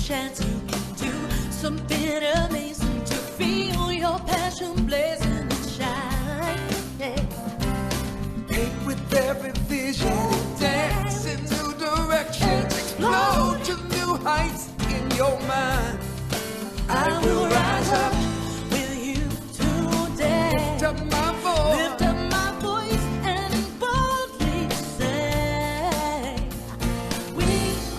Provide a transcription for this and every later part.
chance you can do something amazing to feel your passion blazing and shine. Paint with every vision, dance in new directions, explode to new heights in your mind. I will rise up with you today. Lift up my voice. Lift up my voice and boldly say, we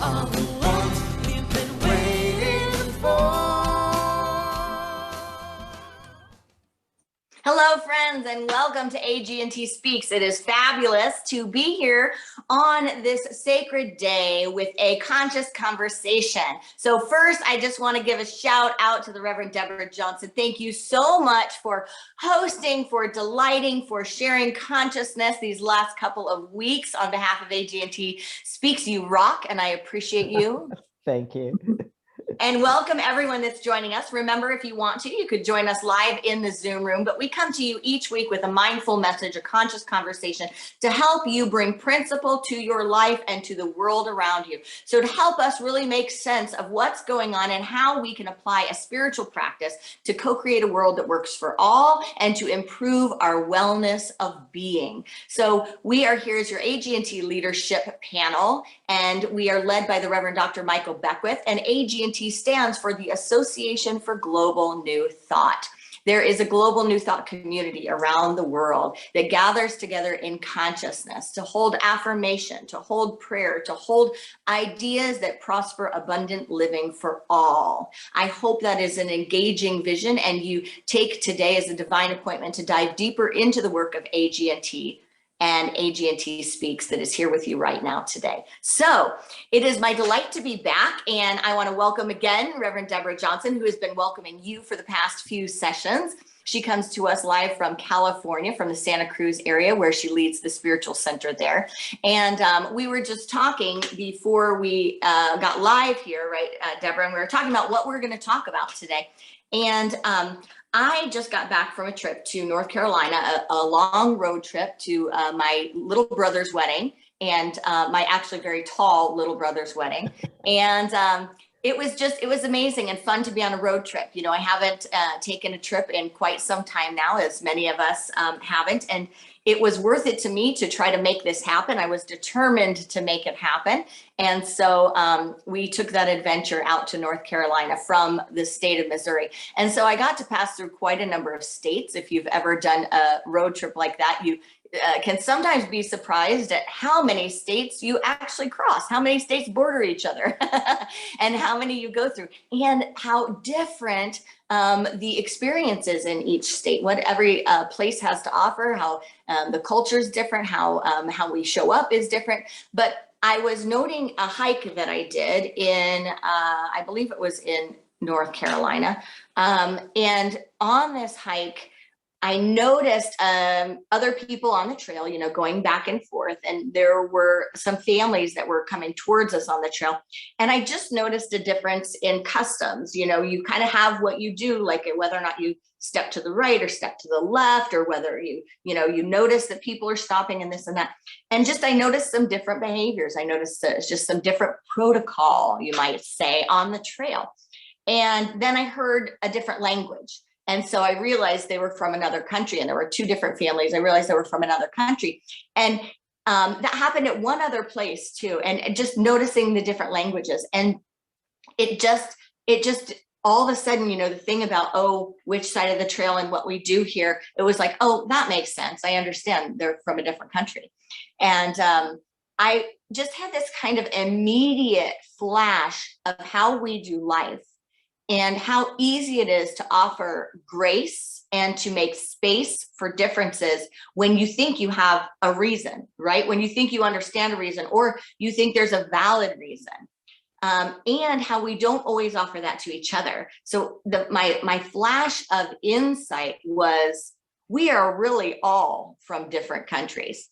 are the ones we've been waiting for. Hello, friends, and welcome to AGNT Speaks. It is fabulous to be here on this sacred day with a conscious conversation. So first, I just want to give a shout out to the Reverend Deborah Johnson. Thank you so much for hosting, for delighting, for sharing consciousness these last couple of weeks on behalf of AGNT Speaks. You rock, and I appreciate you. Thank you. And welcome everyone that's joining us. Remember, if you want to, you could join us live in the Zoom room, but we come to you each week with a mindful message, a conscious conversation to help you bring principle to your life and to the world around you. So to help us really make sense of what's going on and how we can apply a spiritual practice to co-create a world that works for all and to improve our wellness of being. So we are here as your AGNT leadership panel, and we are led by the Reverend Dr. Michael Beckwith, and AGNT stands for the Association for Global New Thought. There is a global New Thought community around the world that gathers together in consciousness to hold affirmation, to hold prayer, to hold ideas that prosper abundant living for all. I hope that is an engaging vision, and you take today as a divine appointment to dive deeper into the work of AGNT and AGNT Speaks that is here with you right now today. So it is my delight to be back, and I want to welcome again Reverend Deborah Johnson, who has been welcoming you for the past few sessions. She comes to us live from California, from the Santa Cruz area, where she leads the spiritual center there. And we were just talking before we got live here, right, Deborah, and we were talking about what we're going to talk about today. And I just got back from a trip to North Carolina, a long road trip to my little brother's wedding, and my actually very tall little brother's wedding. And it was amazing and fun to be on a road trip. You know, I haven't taken a trip in quite some time now, as many of us haven't. And it was worth it to me to try to make this happen. I was determined to make it happen. And so we took that adventure out to North Carolina from the state of Missouri. And so I got to pass through quite a number of states. If you've ever done a road trip like that, you can sometimes be surprised at how many states you actually cross, how many states border each other, and how many you go through, and how different the experiences in each state, what every place has to offer, how the culture is different, how we show up is different. But I was noting a hike that I did in, I believe it was in North Carolina. And on this hike, I noticed other people on the trail, you know, going back and forth, and there were some families that were coming towards us on the trail. And I just noticed a difference in customs. You know, you kind of have what you do, like whether or not you step to the right or step to the left, or whether you notice that people are stopping and this and that. And just, I noticed some different behaviors. I noticed just some different protocol, you might say, on the trail. And then I heard a different language. And so I realized they were from another country, and there were two different families. I realized they were from another country. And that happened at one other place too. And just noticing the different languages. And it just all of a sudden, you know, the thing about, oh, which side of the trail and what we do here, it was like, oh, that makes sense. I understand they're from a different country. And I just had this kind of immediate flash of how we do life, and how easy it is to offer grace and to make space for differences when you think you have a reason, right? When you think you understand a reason, or you think there's a valid reason, and how we don't always offer that to each other. So my flash of insight was, we are really all from different countries.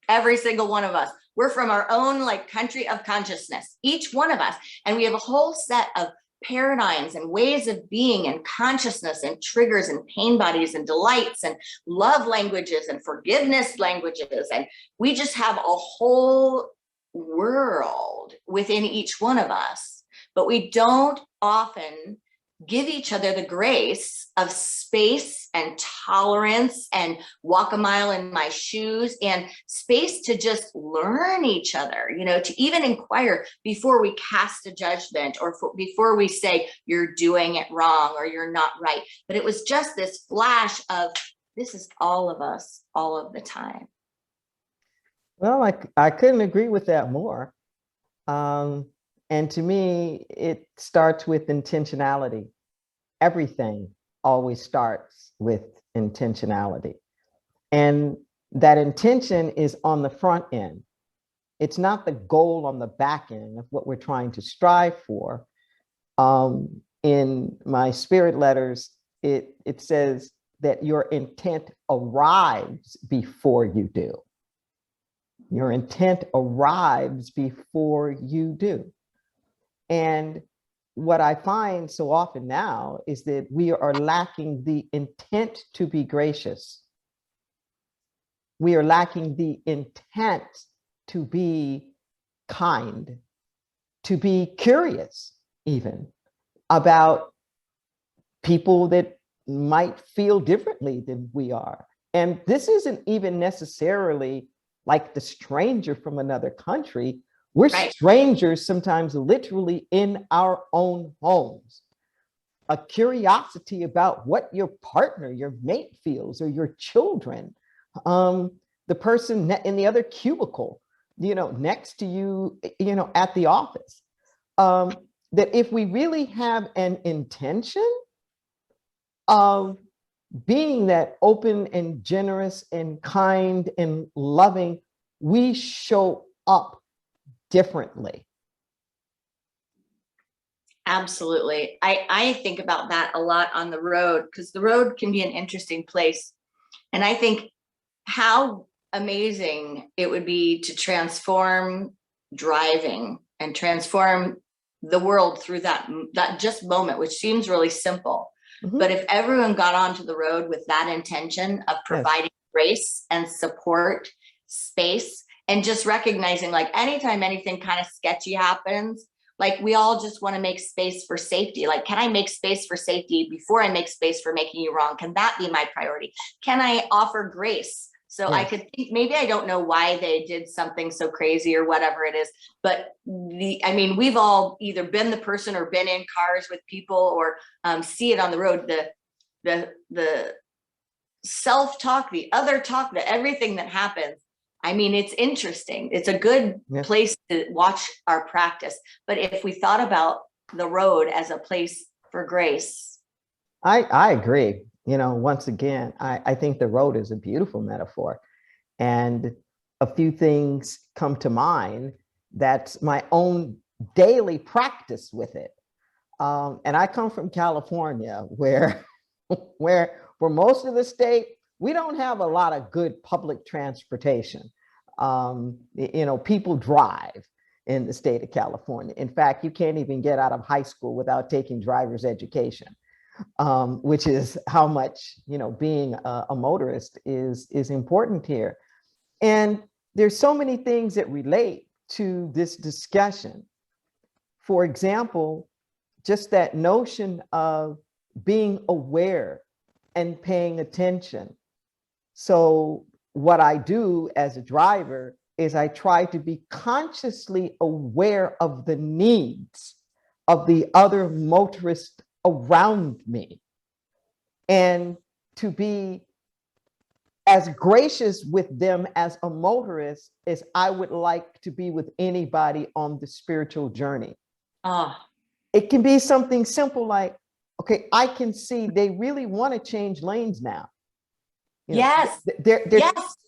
Every single one of us. We're from our own country of consciousness, each one of us. And we have a whole set of paradigms and ways of being and consciousness and triggers and pain bodies and delights and love languages and forgiveness languages. And we just have a whole world within each one of us. but we don't often give each other the grace of space and tolerance and walk a mile in my shoes and space to just learn each other, to even inquire before we cast a judgment or before we say you're doing it wrong or you're not right. But it was just this flash of this is all of us all of the time. Well, I couldn't agree with that more. And to me, it starts with intentionality. Everything always starts with intentionality. And that intention is on the front end. It's not the goal on the back end of what we're trying to strive for. In my spirit letters, it says that your intent arrives before you do. Your intent arrives before you do. And what I find so often now is that we are lacking the intent to be gracious. We are lacking the intent to be kind, to be curious even about people that might feel differently than we are. And this isn't even necessarily like the stranger from another country. We're Right. strangers sometimes literally in our own homes. A curiosity about what your partner, your mate feels, or your children, the person in the other cubicle, next to you, at the office. That if we really have an intention of being that open and generous and kind and loving, we show up differently. Absolutely. I think about that a lot on the road because the road can be an interesting place. And I think how amazing it would be to transform driving and transform the world through that just moment, which seems really simple. Mhm. But if everyone got onto the road with that intention of providing grace and support, space, and just recognizing like anytime anything kind of sketchy happens, like we all just want to make space for safety. Like, can I make space for safety before I make space for making you wrong? Can that be my priority? Can I offer grace? So I could think, maybe I don't know why they did something so crazy or whatever it is, but we've all either been the person or been in cars with people or see it on the road, the self-talk, the other talk, everything that happens. I mean, it's interesting. It's a good place to watch our practice. But if we thought about the road as a place for grace. I agree. Once again, I think the road is a beautiful metaphor. And a few things come to mind. That's my own daily practice with it. And I come from California, where most of the state, we don't have a lot of good public transportation. People drive in the state of California. In fact, you can't even get out of high school without taking driver's education. Which is how much, being a motorist is important here. And there's so many things that relate to this discussion. For example, just that notion of being aware and paying attention. So what I do as a driver is I try to be consciously aware of the needs of the other motorists around me, and to be as gracious with them as a motorist as I would like to be with anybody on the spiritual journey. It can be something simple like, okay, I can see they really want to change lanes now. Yes.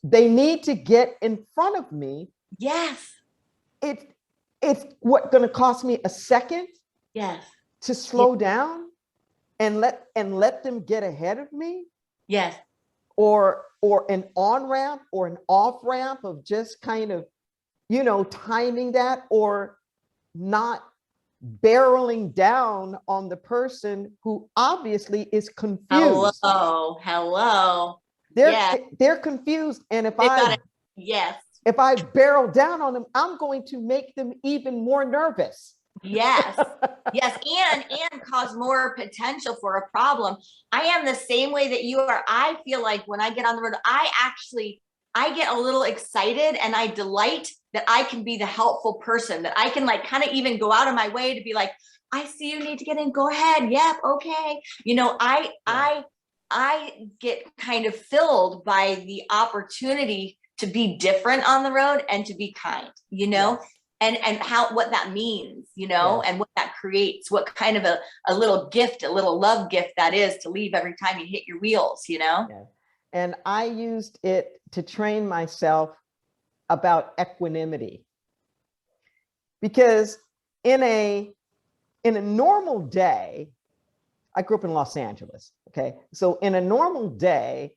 They need to get in front of me. Yes. It's what going to cost me a second. Yes. To slow down and let them get ahead of me. Yes. Or an on-ramp or an off-ramp of just kind of, timing that, or not barreling down on the person who obviously is confused. Hello. They're confused. And if I barrel down on them, I'm going to make them even more nervous. Yes. Yes. And cause more potential for a problem. I am the same way that you are. I feel like when I get on the road, I get a little excited and I delight that I can be the helpful person, that I can like kind of even go out of my way to be like, I see you need to get in, go ahead. Yep. Okay. You know, I get kind of filled by the opportunity to be different on the road and to be kind, you know, and what that means, you know, and what that creates, what kind of a little gift, a little love gift that is to leave every time you hit your wheels, you know? Yeah. And I used it to train myself about equanimity, because in a normal day, I grew up in Los Angeles. Okay. So in a normal day,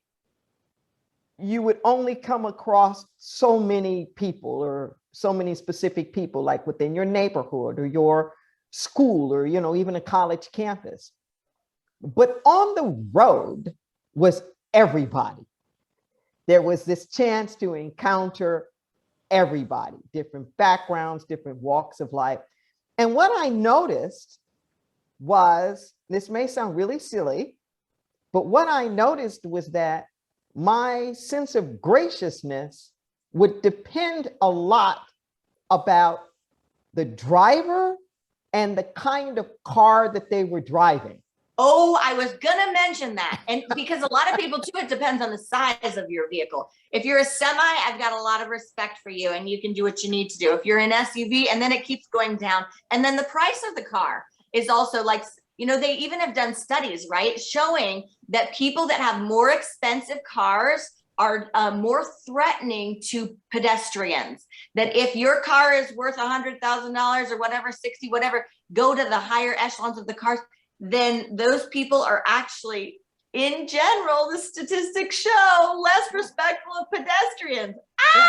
you would only come across so many people or so many specific people, like within your neighborhood or your school or, you know, even a college campus. But on the road was everybody. There was this chance to encounter everybody, different backgrounds, different walks of life. And what I noticed was, this may sound really silly, but what I noticed was that my sense of graciousness would depend a lot about the driver and the kind of car that they were driving. Oh, I was gonna mention that. And because a lot of people too, it depends on the size of your vehicle. If you're a semi, I've got a lot of respect for you and you can do what you need to do. If you're an SUV, and then it keeps going down. And then the price of the car is also like, you know, they even have done studies, right? Showing that people that have more expensive cars are more threatening to pedestrians. That if your car is worth $100,000 or whatever, 60, whatever, go to the higher echelons of the cars, then those people are actually, in general, the statistics show, less respectful of pedestrians. Yeah.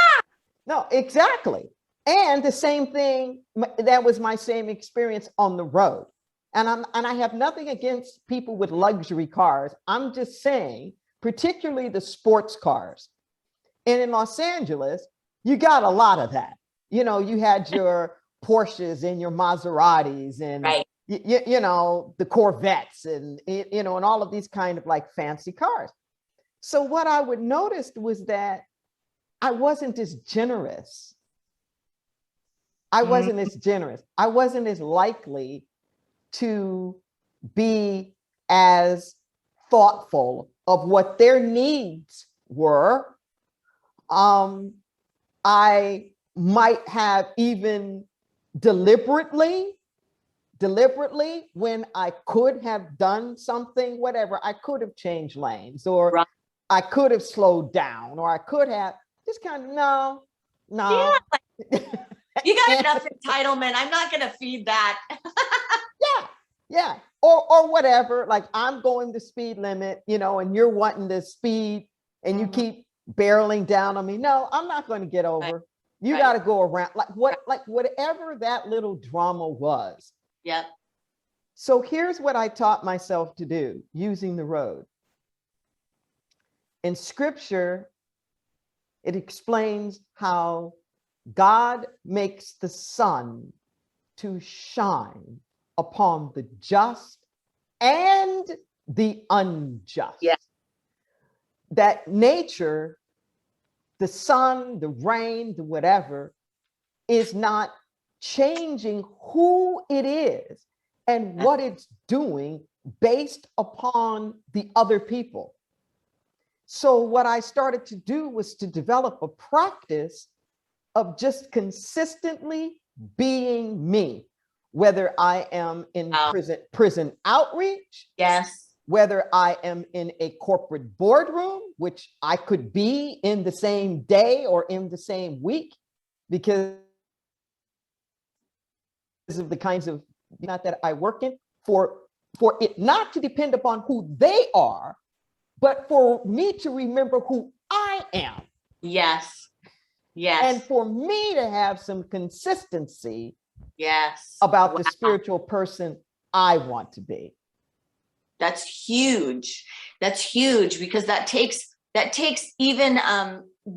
No, exactly. And the same thing, that was my same experience on the road. And I have nothing against people with luxury cars. I'm just saying, particularly the sports cars. And in Los Angeles, you got a lot of that. You know, you had your Porsches and your Maseratis and Right. you know, the Corvettes and, you know, and all of these kind of like fancy cars. So what I would notice was that I wasn't as generous. I wasn't as generous. I wasn't as likely to be as thoughtful of what their needs were. I might have even deliberately, when I could have done something, whatever, I could have changed lanes, or Right. I could have slowed down, or I could have just kind of, no. Yeah. You got enough entitlement. I'm not going to feed that. Yeah. Or whatever, like I'm going the speed limit, you know, and you're wanting to speed and you keep barreling down on me. No, I'm not going to get over. Right. You Right. got to go around, like whatever that little drama was. Yep. So here's what I taught myself to do using the road. In scripture, it explains how God makes the sun to shine upon the just and the unjust. Yeah. That nature, the sun, the rain, the whatever, is not changing who it is and what it's doing based upon the other people. So what I started to do was to develop a practice of just consistently being me, whether I am in prison outreach, Yes. whether I am in a corporate boardroom, which I could be in the same day or in the same week, because of the kinds of, not that I work in, for it not to depend upon who they are, but for me to remember who I am. Yes. Yes. And for me to have some consistency yes. about Wow. the spiritual person I want to be. That's huge. That's huge, because that takes even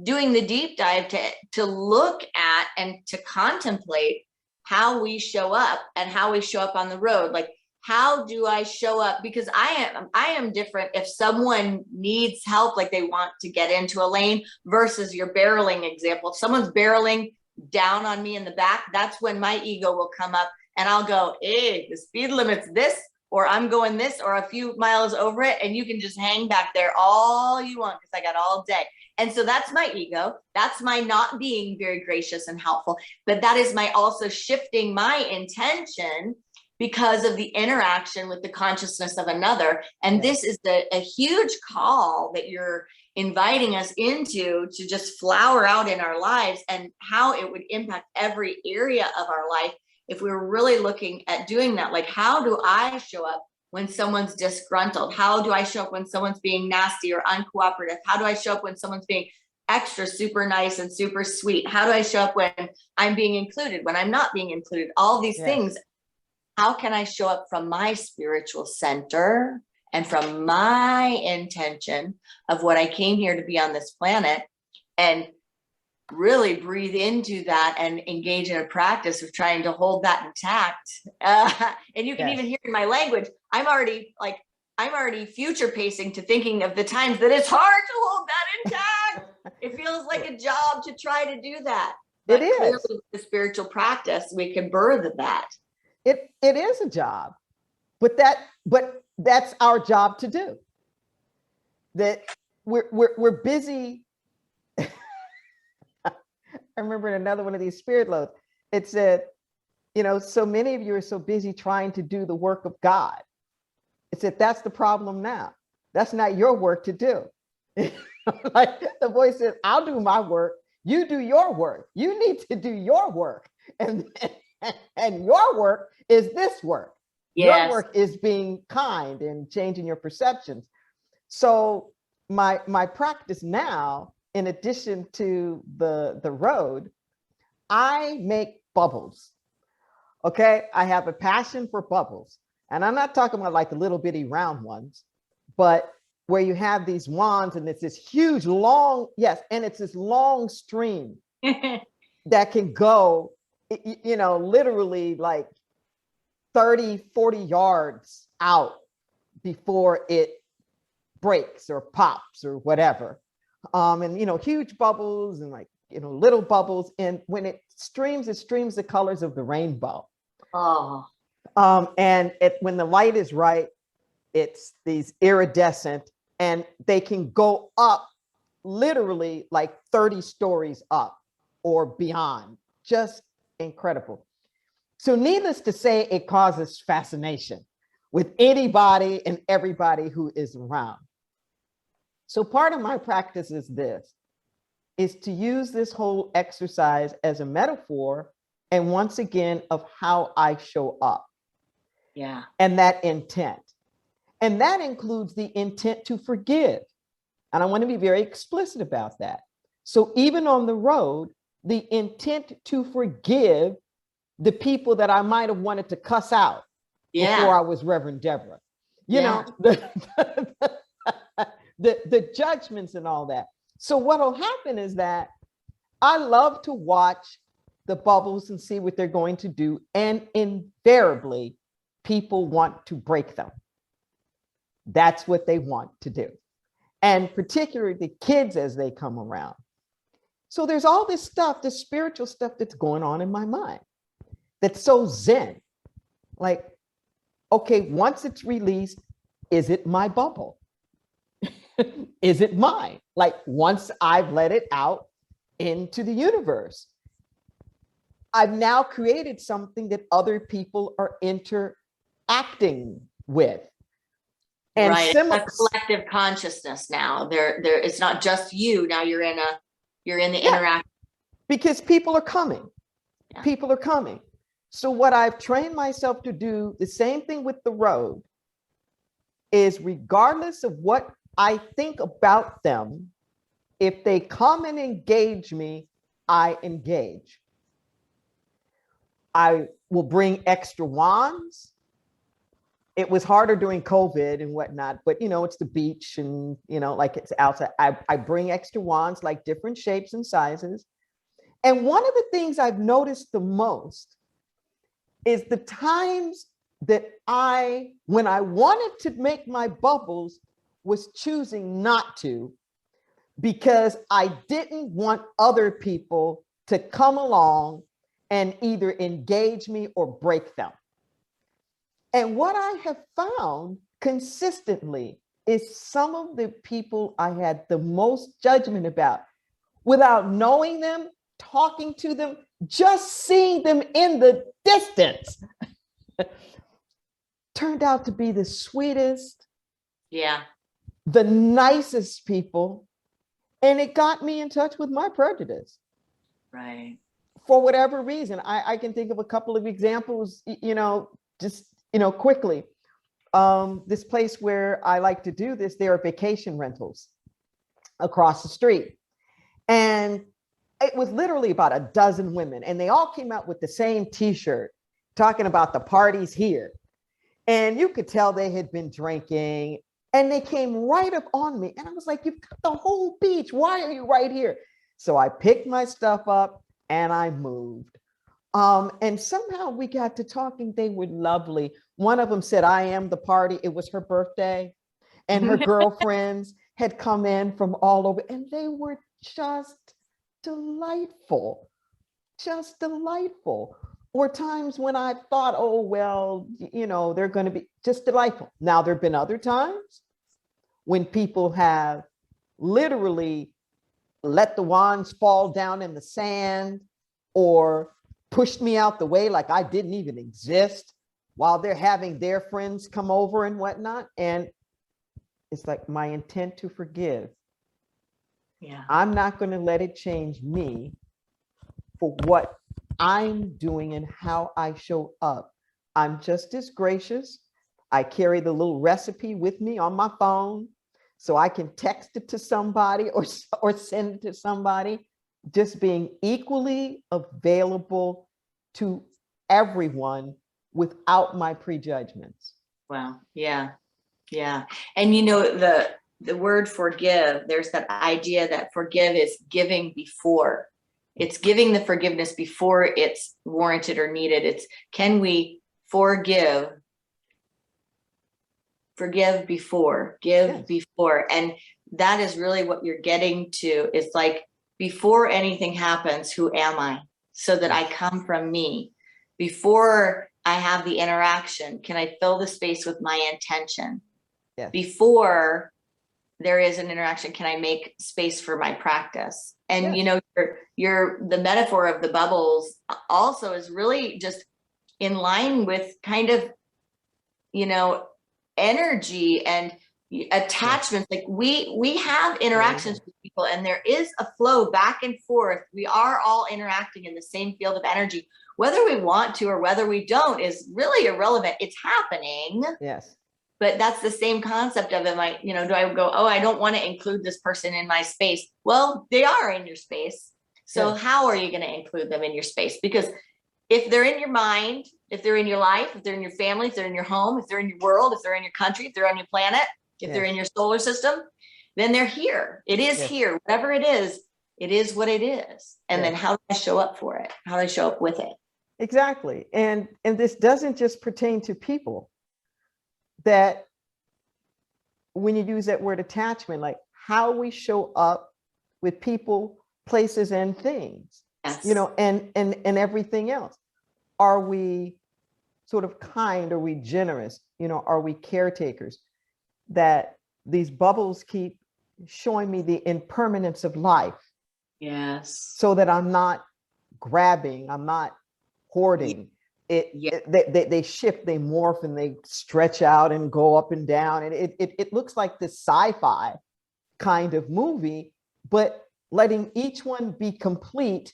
doing the deep dive to look at and to contemplate how we show up and how we show up on the road. Like, how do I show up? Because I am different if someone needs help, like they want to get into a lane, versus your barreling example. If someone's barreling down on me in the back, that's when my ego will come up and I'll go, hey, the speed limit's this, or I'm going this, or a few miles over it, and you can just hang back there all you want because I got all day. And so that's my ego. That's my not being very gracious and helpful. But that is my also shifting my intention because of the interaction with the consciousness of another. And this is a huge call that you're inviting us into, to just flower out in our lives, and how it would impact every area of our life if we were really looking at doing that. Like, how do I show up when someone's disgruntled? How do I show up when someone's being nasty or uncooperative? How do I show up when someone's being extra super nice and super sweet? How do I show up when I'm being included, when I'm not being included? All these things. How can I show up from my spiritual center and from my intention of what I came here to be on this planet, and really breathe into that and engage in a practice of trying to hold that intact? And you can even hear in my language, I'm already future pacing to thinking of the times that it's hard to hold that intact. It feels like a job to try to do that. But it is clearly with the spiritual practice, we can birth that. It is a job, but that's our job to do. That we're busy. I remember in another one of these spirit loads, it said, so many of you are so busy trying to do the work of God. It said, that's the problem now. That's not your work to do. Like the voice said, I'll do my work. You do your work. You need to do your work. And your work is this work. Your work is being kind and changing your perceptions. So my practice now, in addition to the road, I make bubbles. Okay, I have a passion for bubbles. And I'm not talking about like the little bitty round ones, but where you have these wands and it's this huge long, and it's this long stream that can go, literally like 30, 40 yards out before it breaks or pops or whatever. And, huge bubbles and like, little bubbles. And when it streams the colors of the rainbow. Oh. And when the light is right, it's these iridescent, and they can go up literally like 30 stories up or beyond. Just incredible. So needless to say, it causes fascination with anybody and everybody who is around. So part of my practice is to use this whole exercise as a metaphor, and once again, of how I show up. Yeah. And that intent. And that includes the intent to forgive. And I want to be very explicit about that. So even on the road, the intent to forgive the people that I might have wanted to cuss out before I was Reverend Deborah. The judgments and all that. So what will happen is that I love to watch the bubbles and see what they're going to do. And invariably, people want to break them. That's what they want to do. And particularly the kids as they come around. So there's all this stuff, this spiritual stuff that's going on in my mind that's so zen. Like, okay, once it's released, is it my bubble? Is it mine? Like, once I've let it out into the universe, I've now created something that other people are interacting with. And right, a collective consciousness now. There, it's not just you. Now you're in the interaction. Because people are coming. Yeah. People are coming. So what I've trained myself to do, the same thing with the road, is regardless of what I think about them, if they come and engage me, I engage. I will bring extra wands. It was harder during COVID and whatnot, but it's the beach and, like it's outside. I bring extra wands, like different shapes and sizes. And one of the things I've noticed the most is the times that when I wanted to make my bubbles, was choosing not to, because I didn't want other people to come along and either engage me or break them. And what I have found consistently is some of the people I had the most judgment about, without knowing them, talking to them, just seeing them in the distance, turned out to be the sweetest, Yeah. the nicest people. And it got me in touch with my prejudice. Right. For whatever reason. I can think of a couple of examples, just, quickly. This place where I like to do this, there are vacation rentals across the street. And it was literally about a dozen women, and they all came out with the same t-shirt talking about the parties here. And you could tell they had been drinking, and they came right up on me. And I was like, you've got the whole beach. Why are you right here? So I picked my stuff up and I moved. And somehow we got to talking. They were lovely. One of them said, I am the party. It was her birthday. And her girlfriends had come in from all over, and they were just delightful, just delightful. Or times when I thought, oh, well, they're going to be just delightful. Now, there have been other times when people have literally let the wands fall down in the sand or pushed me out the way like I didn't even exist while they're having their friends come over and whatnot. And it's like my intent to forgive. Yeah. I'm not going to let it change me for what I'm doing and how I show up. I'm just as gracious. I carry the little recipe with me on my phone so I can text it to somebody or send it to somebody. Just being equally available to everyone without my prejudgments. Wow. Yeah. Yeah. And the word forgive, there's that idea that forgive is giving before. It's giving the forgiveness before it's warranted or needed. It's, can we forgive before, give Yes. before. And that is really what you're getting to. It's like, before anything happens, who am I? So that I come from me. Before I have the interaction, can I fill the space with my intention? Yes. Before there is an interaction, can I make space for my practice? And Yes. the metaphor of the bubbles also is really just in line with kind of, energy and attachments. Like we have interactions with people, and there is a flow back and forth. We are all interacting in the same field of energy. Whether we want to or whether we don't is really irrelevant. It's happening. Yes. But that's the same concept of it. Do I go, oh, I don't want to include this person in my space? Well, they are in your space. So Yes. how are you going to include them in your space? Because if they're in your mind, if they're in your life, if they're in your family, if they're in your home, if they're in your world, if they're in your country, if they're on your planet, if they're in your solar system, then they're here. It is here. Whatever it is what it is. And then how do I show up for it? How do I show up with it? Exactly. And this doesn't just pertain to people. That when you use that word attachment, like how we show up with people, places, and things, Yes. and everything else. Are we sort of kind? Are we generous? Are we caretakers? That these bubbles keep showing me the impermanence of life. Yes. So that I'm not grabbing, I'm not hoarding. They shift, they morph, and they stretch out and go up and down. And it looks like this sci-fi kind of movie, but letting each one be complete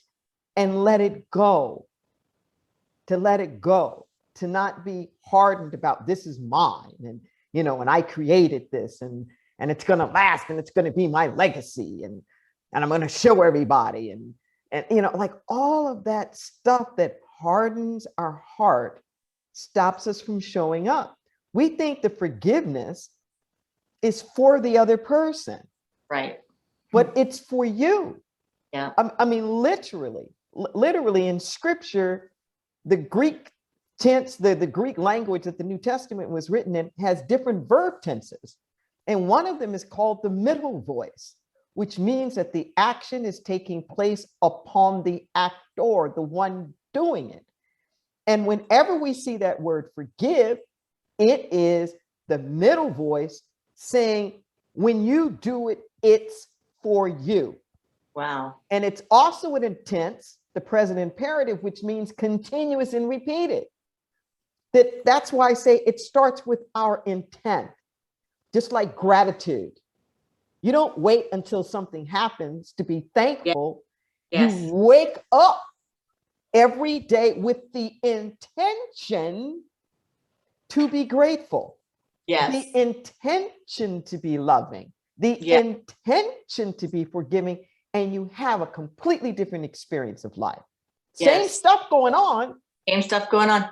and let it go. To let it go, to not be hardened about this is mine, and and I created this, and it's going to last, and it's going to be my legacy, and I'm going to show everybody, and like all of that stuff that hardens our heart stops us from showing up. We think the forgiveness is for the other person, Right? but it's for you. Yeah. I mean, literally in scripture, the Greek tense, the Greek language that the New Testament was written in has different verb tenses. And one of them is called the middle voice, which means that the action is taking place upon the actor, the one doing it. And whenever we see that word forgive, it is the middle voice saying, when you do it, it's for you. Wow. And it's also an intense, the present imperative, which means continuous and repeated. That's why I say it starts with our intent, just like gratitude. You don't wait until something happens to be thankful. Yes. You wake up every day with the intention to be grateful. Yes. The intention to be loving, the Yeah. intention to be forgiving, and you have a completely different experience of life. Same Yes. stuff going on, Same stuff going on.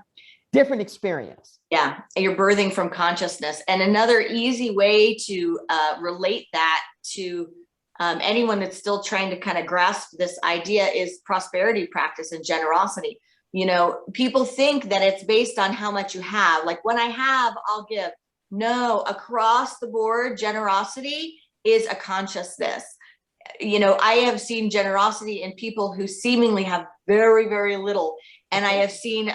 different experience. Yeah, you're birthing from consciousness. And another easy way to relate that to anyone that's still trying to kind of grasp this idea is prosperity practice and generosity. You know, people think that it's based on how much you have. Like, when I have, I'll give. No, across the board, generosity is a consciousness. You know, I have seen generosity in people who seemingly have very, very little. And I have seen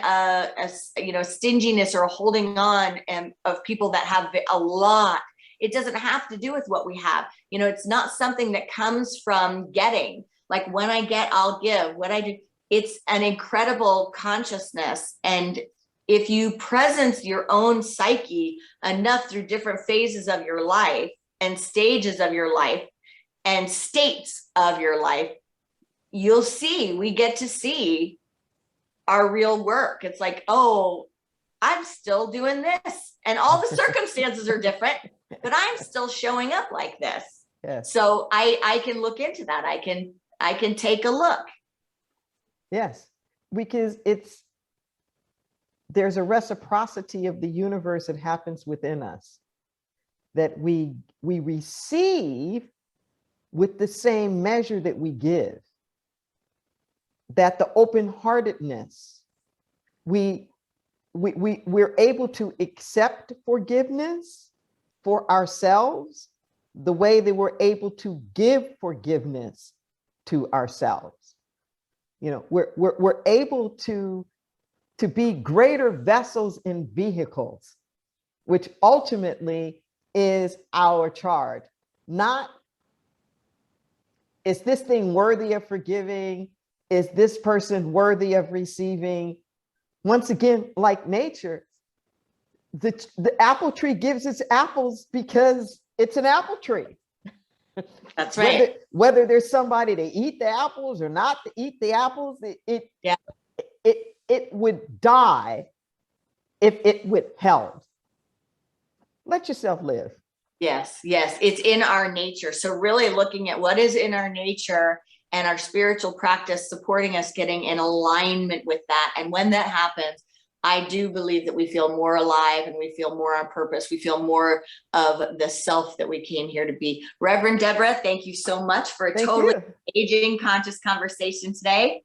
stinginess or a holding on of people that have a lot. It doesn't have to do with what we have. You know, it's not something that comes from getting. Like, when I get, I'll give. What I do, it's an incredible consciousness. And if you presence your own psyche enough through different phases of your life and stages of your life and states of your life, you'll see, we get to see our real work. It's like, oh, I'm still doing this, and all the circumstances are different, but I'm still showing up like this. Yes. So I can look into that. I can take a look. Yes, because there's a reciprocity of the universe that happens within us, that we receive with the same measure that we give. That the open-heartedness, we're able to accept forgiveness for ourselves the way that we're able to give forgiveness to ourselves. You know, we're able to be greater vessels and vehicles, which ultimately is our charge. Not, is this thing worthy of forgiving? Is this person worthy of receiving? Once again, like nature, the apple tree gives its apples because it's an apple tree. That's right. Whether there's somebody to eat the apples or not to eat the apples, it would die if it withheld. Let yourself live. Yes, yes, it's in our nature. So really looking at what is in our nature and our spiritual practice supporting us getting in alignment with that. And when that happens, I do believe that we feel more alive and we feel more on purpose. We feel more of the self that we came here to be. Reverend Deborah, thank you so much for a totally engaging, conscious conversation today.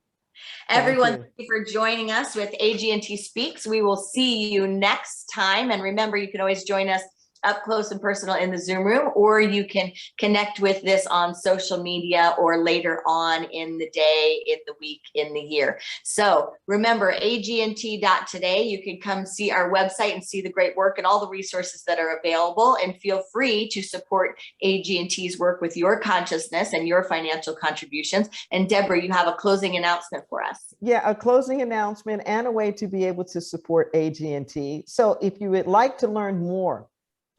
Everyone, thank you for joining us with AGNT Speaks. We will see you next time. And remember, you can always join us up close and personal in the Zoom room, or you can connect with this on social media or later on in the day, in the week, in the year. So remember, AGNT.today, you can come see our website and see the great work and all the resources that are available, and feel free to support AGNT's work with your consciousness and your financial contributions. And Deborah, you have a closing announcement for us. Yeah, a closing announcement and a way to be able to support AGNT. So if you would like to learn more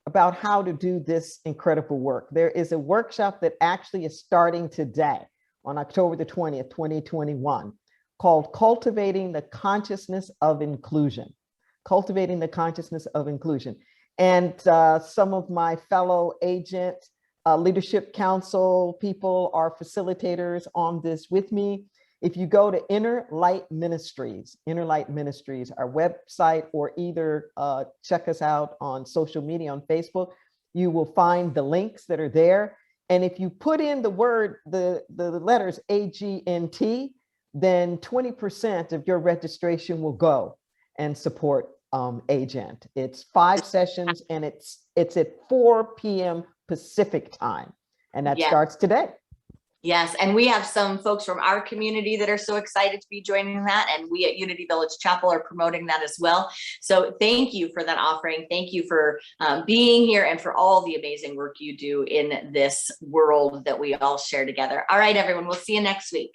about how to do this incredible work, there is a workshop that actually is starting today on October the 20th, 2021, called Cultivating the Consciousness of Inclusion. Cultivating the Consciousness of Inclusion. And some of my fellow AGNT Leadership Council people are facilitators on this with me. If you go to Innerlight Ministries, our website, or either check us out on social media on Facebook, you will find the links that are there. And if you put in the letters AGNT, then 20% of your registration will go. and support AGNT. It's 5 sessions, and it's at 4 p.m. Pacific time, and that Yes. starts today. Yes, and we have some folks from our community that are so excited to be joining that, and we at Unity Village Chapel are promoting that as well. So thank you for that offering. Thank you for being here and for all the amazing work you do in this world that we all share together. All right, everyone, we'll see you next week.